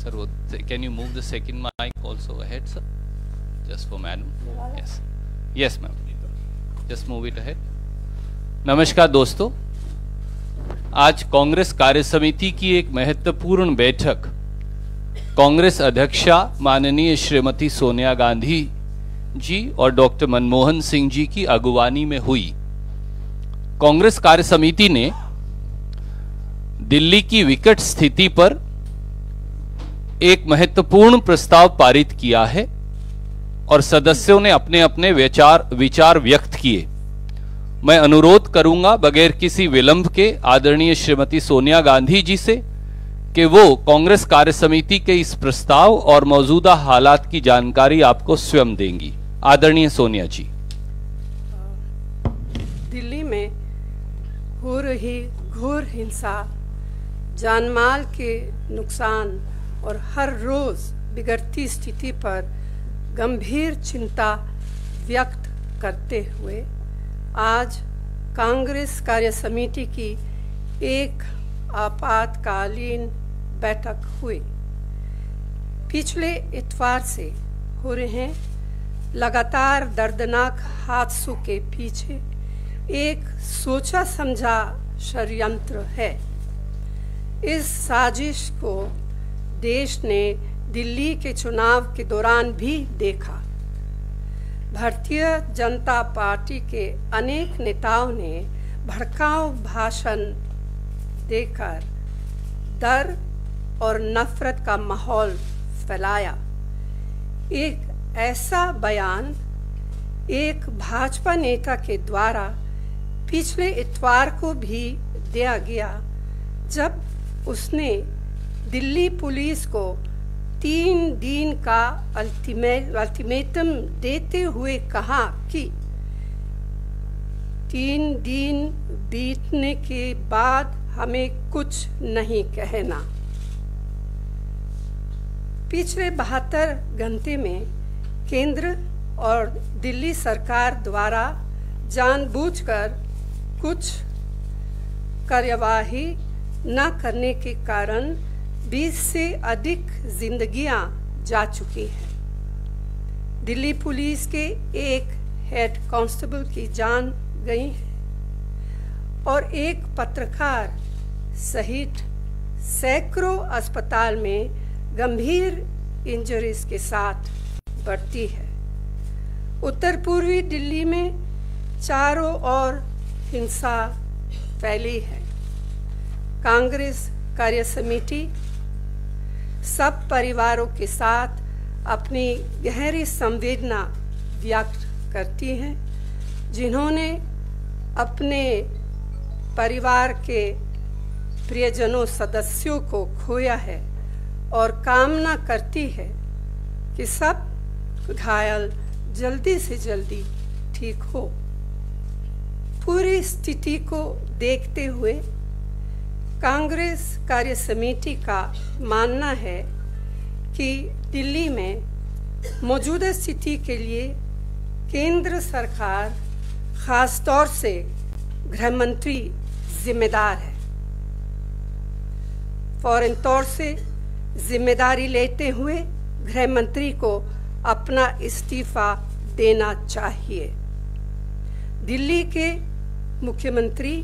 Sir, can you move the second mic also ahead, sir? Just for madam. Yes. Yes, ma'am. Just move it ahead. नमस्कार दोस्तों, आज कांग्रेस कार्य समिति की एक महत्वपूर्ण बैठक कांग्रेस अध्यक्षा माननीय श्रीमती सोनिया गांधी जी और डॉक्टर मनमोहन सिंह जी की अगुवानी में हुई। कांग्रेस कार्य समिति ने दिल्ली की विकट स्थिति पर एक महत्वपूर्ण प्रस्ताव पारित किया है और सदस्यों ने अपने अपने विचार व्यक्त किए। मैं अनुरोध करूंगा बगैर किसी विलंब के आदरणीय श्रीमती सोनिया गांधी जी से कि वो कांग्रेस कार्य समिति के इस प्रस्ताव और मौजूदा हालात की जानकारी आपको स्वयं देंगी। आदरणीय सोनिया जी। दिल्ली में हो रही घोर हिंसा, जानमाल के नुकसान और हर रोज बिगड़ती स्थिति पर गंभीर चिंता व्यक्त करते हुए आज कांग्रेस कार्य समिति की एक आपातकालीन बैठक हुई। पिछले इतवार से हो रहे लगातार दर्दनाक हादसों के पीछे एक सोचा समझा षड्यंत्र है। इस साजिश को देश ने दिल्ली के चुनाव के दौरान भी देखा। भारतीय जनता पार्टी के अनेक नेताओं ने भड़काऊ भाषण देकर डर और नफरत का माहौल फैलाया। एक ऐसा बयान एक भाजपा नेता के द्वारा पिछले इतवार को भी दिया गया, जब उसने दिल्ली पुलिस को 3 दिन का अल्टीमेटम देते हुए कहा कि 3 दिन बीतने के बाद हमें कुछ नहीं कहना। पिछले 72 घंटे में केंद्र और दिल्ली सरकार द्वारा जानबूझकर कुछ कार्यवाही न करने के कारण 20 से अधिक जिंदगियां जा चुकी हैं। दिल्ली पुलिस के एक हेड कांस्टेबल की जान गई है और एक पत्रकार सहित सैकड़ों अस्पताल में गंभीर इंजरीज के साथ भर्ती है। उत्तर पूर्वी दिल्ली में चारों ओर हिंसा फैली है। कांग्रेस कार्य समिति सब परिवारों के साथ अपनी गहरी संवेदना व्यक्त करती है, जिन्होंने अपने परिवार के प्रियजनों सदस्यों को खोया है, और कामना करती है कि सब घायल जल्दी से जल्दी ठीक हो। पूरी स्थिति को देखते हुए कांग्रेस कार्य समिति का मानना है कि दिल्ली में मौजूदा स्थिति के लिए केंद्र सरकार, खास तौर से गृह मंत्री जिम्मेदार है। फौरन तौर से जिम्मेदारी लेते हुए गृह मंत्री को अपना इस्तीफा देना चाहिए। दिल्ली के मुख्यमंत्री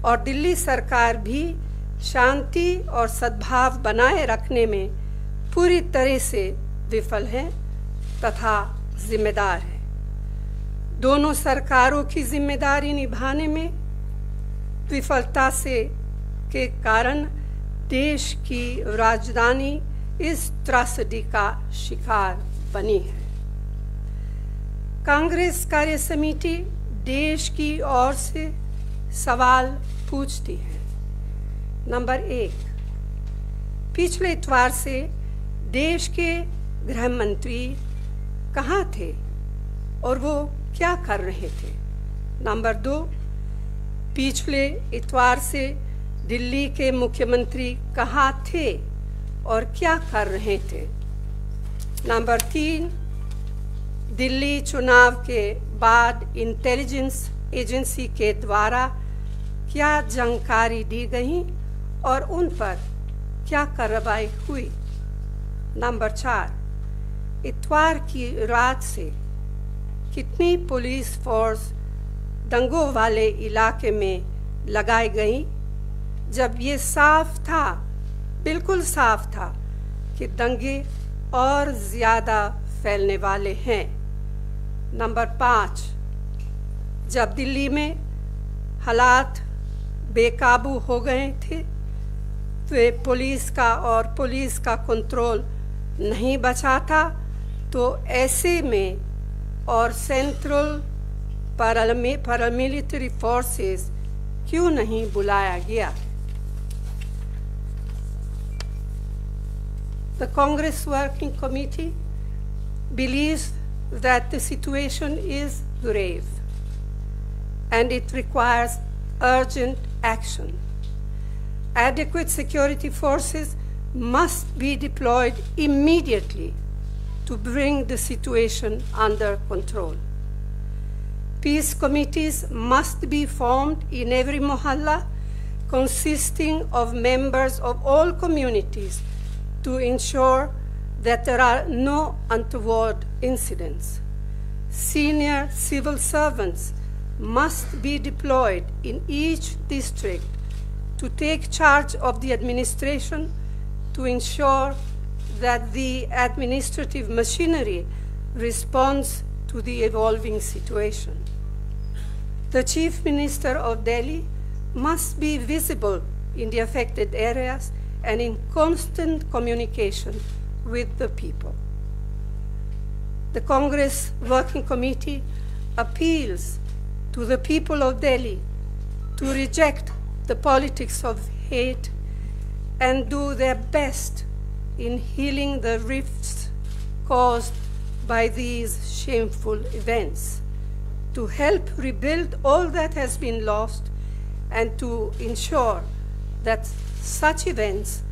और दिल्ली सरकार भी शांति और सद्भाव बनाए रखने में पूरी तरह से विफल है तथा जिम्मेदार है। दोनों सरकारों की जिम्मेदारी निभाने में विफलता के कारण देश की राजधानी इस त्रासदी का शिकार बनी है। कांग्रेस कार्य समिति देश की ओर से सवाल पूछती है। नंबर 1, पिछले इतवार से देश के गृह मंत्री कहाँ थे और वो क्या कर रहे थे? नंबर 2, पिछले इतवार से दिल्ली के मुख्यमंत्री कहाँ थे और क्या कर रहे थे? नंबर 3, दिल्ली चुनाव के बाद इंटेलिजेंस एजेंसी के द्वारा क्या जानकारी दी गई और उन पर क्या कार्रवाई हुई? नंबर 4, इतवार की रात से कितनी पुलिस फोर्स दंगों वाले इलाके में लगाई गई, जब ये साफ था, बिल्कुल साफ था कि दंगे और ज़्यादा फैलने वाले हैं। नंबर 5, जब दिल्ली में हालात बेकाबू हो गए थे तो पुलिस का कंट्रोल नहीं बचा था, तो ऐसे में और सेंट्रल पैरामिलिट्री फोर्सेस क्यों नहीं बुलाया गया? The Congress Working Committee believes that the situation is grave and it requires urgent action. Adequate security forces must be deployed immediately to bring the situation under control. Peace committees must be formed in every mohalla, consisting of members of all communities, to ensure that there are no untoward incidents. Senior civil servants must be deployed in each district to take charge of the administration, to ensure that the administrative machinery responds to the evolving situation. The Chief Minister of Delhi must be visible in the affected areas and in constant communication with the people. The Congress Working Committee appeals to the people of Delhi to reject the politics of hate and do their best in healing the rifts caused by these shameful events, to help rebuild all that has been lost and to ensure that such events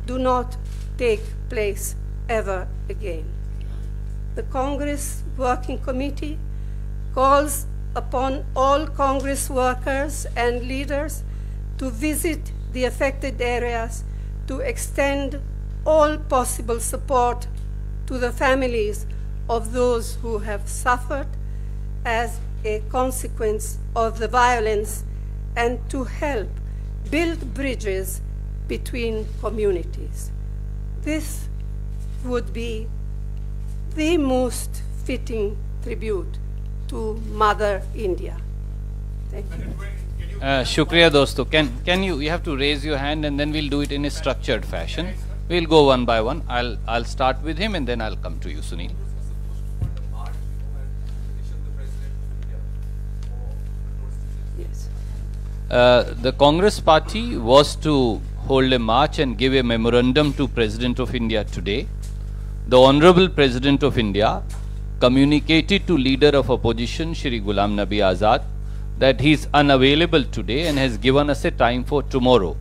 do not take place ever again. The Congress Working Committee calls upon all Congress workers and leaders to visit the affected areas, to extend all possible support to the families of those who have suffered as a consequence of the violence, and to help build bridges between communities. This would be the most fitting tribute to Mother India. Thank you. Shukriya dosto. Can you have to raise your hand and then we'll do it in a structured fashion. We'll go one by one. I'll start with him and then I'll come to you, Sunil. Yes. The Congress party was to hold a march and give a memorandum to President of India today. The Honorable President of India communicated to Leader of Opposition Shri Ghulam Nabi Azad that he is unavailable today and has given us a time for tomorrow.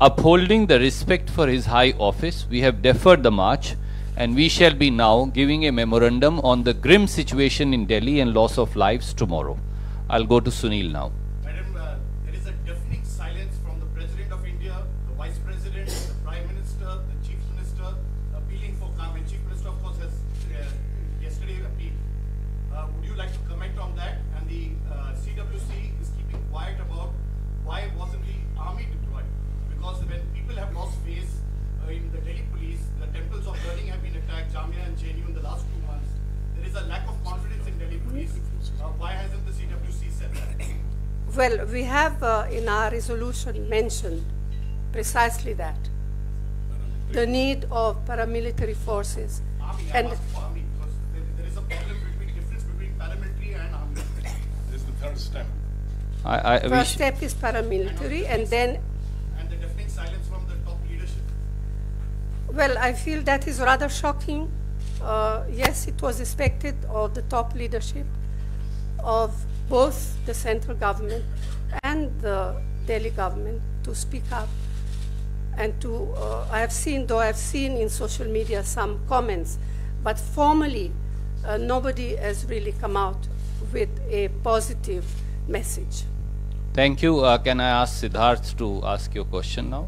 Upholding the respect for his high office, we have deferred the march and we shall be now giving a memorandum on the grim situation in Delhi and loss of lives tomorrow. I'll go to Sunil now. Madam, there is a deafening silence from the President of India, the Vice President, the Prime Minister, the Chief Minister, appealing for calm. And Chief Minister, of course, has yesterday appealed. Would you like to comment on that? And the CWC is keeping quiet about why wasn't the army deployed? Because when people have lost faith in the Delhi police, the temples of learning have been attacked, Jamia and JNU in the last 2 months. There is a lack of confidence in Delhi police. Why hasn't the CWC said that? Well, we have in our resolution mentioned precisely that. The need of paramilitary forces. Army, And I asked for army because there is a problem difference between paramilitary and army. This is the third step. first step is paramilitary, and then And the deafening silence from the top leadership. well, I feel that is rather shocking. Yes, it was expected of the top leadership of both the central government and the Delhi government to speak up and to, I have seen in social media some comments, but formally nobody has really come out with a positive message. Thank you. Can I ask Siddharth to ask your question now?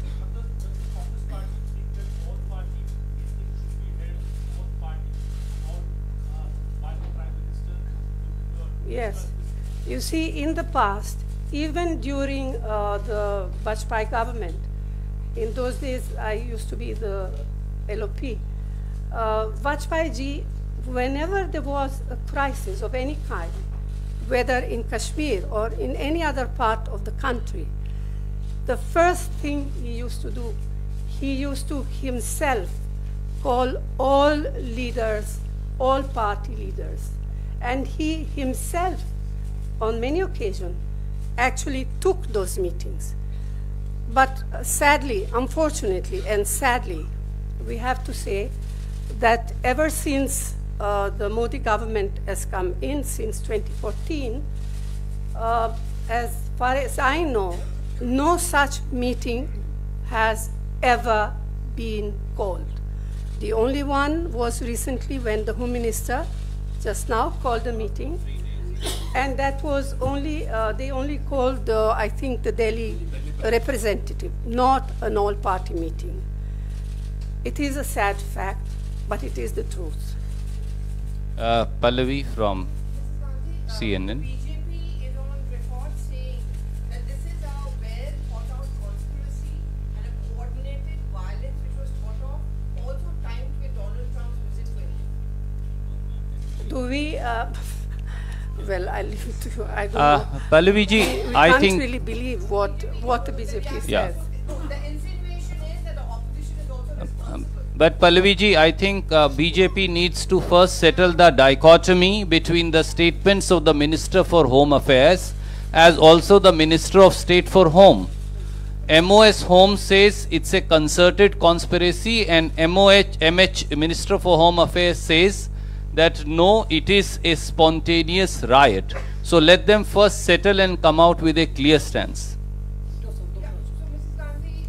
Does the Congress party think that all party Yes. You see, in the past, even during the Vajpayee government, in those days I used to be the LOP, Vajpayee ji, whenever there was a crisis of any kind, whether in Kashmir or in any other part of the country, the first thing he used to do, he used to himself call all leaders, all party leaders, and he himself, on many occasions, actually took those meetings. But sadly, unfortunately, and sadly, we have to say that ever since the Modi government has come in, since 2014, as far as I know, no such meeting has ever been called. The only one was recently when the Home Minister just now called a meeting, and that was only, they only called, I think, the Delhi representative, not an all-party meeting. It is a sad fact, but it is the truth. Pallavi from CNN. BJP is on record saying that this is a well thought out conspiracy and a coordinated violence which was thought of, also timed with Donald Trump's visit to India. Do we, well, I'll leave it to you. I don't know. Pallavi ji, We I can't think really believe what the BJP Yeah. says. The insinuation is that the opposition is also responsible. But Pallavi ji, I think BJP needs to first settle the dichotomy between the statements of the Minister for Home Affairs as also the Minister of State for Home. MOS Home says it's a concerted conspiracy, and MH Minister for Home Affairs says that no, it is a spontaneous riot. So let them first settle and come out with a clear stance. So, Mrs. Gandhi,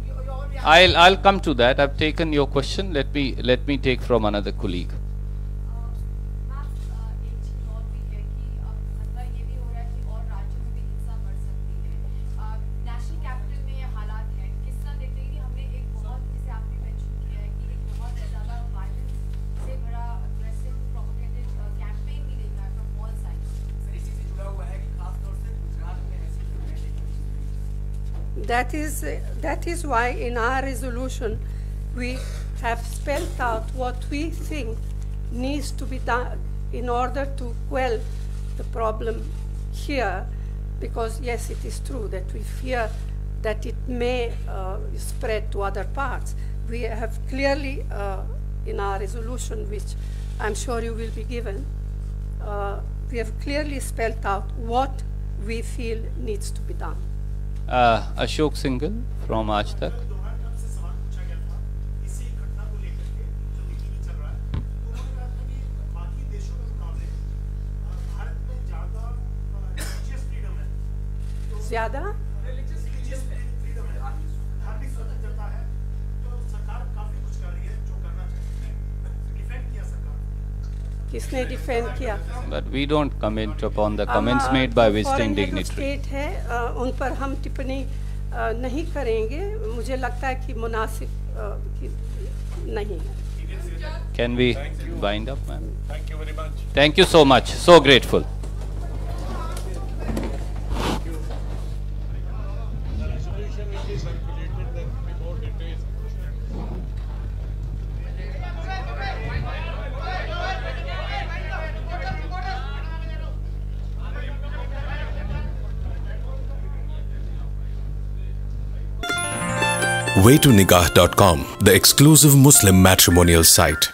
your reaction. I'll come to that. I've taken your question. Let me take from another colleague. Ma'am एक चीज़ और भी है कि अब खतरा ये भी हो रहा है कि और राज्यों में भी हिंसा बढ़ सकती है। नेशनल कैपिटल में ये हालात हैं, किस तरह देखते हैं कि हमने एक बहुत, जिसे आपने मेंशन किया है कि एक बहुत ज़्यादा वायलेंस से भरा अग्रेसिव प्रोवोकेटिव कैंपेन भी देखा है फ्रॉम ऑल साइड्स। इसी से जुड़ा हुआ है कि खासतौर से गुजरात में ऐसी घटनाएं देखी गई। That is why in our resolution we have spelled out what we think needs to be done in order to quell the problem here, because yes, it is true that we fear that it may spread to other parts. We have clearly in our resolution, which I'm sure you will be given, we have clearly spelled out what we feel needs to be done. Ashok Singhal from Aaj Tak. Donald Trump से सवाल पूछा गया था इसी घटना को लेकर के जो टीवी चल रहा है, तो उन्होंने कहा था कि बाकी देशों के मुकाबले भारत में ज्यादा रिलीजियस फ्रीडम है, ज़्यादा रिलीजियस फ्रीडम है, धार्मिक स्वतंत्रता है, तो सरकार काफी कुछ कर रही है जो करना चाहिए। डिफेंड किया सरकार। किसने डिफेंड किया? But we don't comment upon the comments made by visiting foreign head of dignitary. State है, उन पर हम टिप्पणी नहीं करेंगे। मुझे लगता है कि मुनासिब कि नहीं है। Can we wind up, ma'am? Thank you very much. Thank you so much. So grateful. The resolution will be circulated, there will be more details. Waytonikah.com, the exclusive Muslim matrimonial site.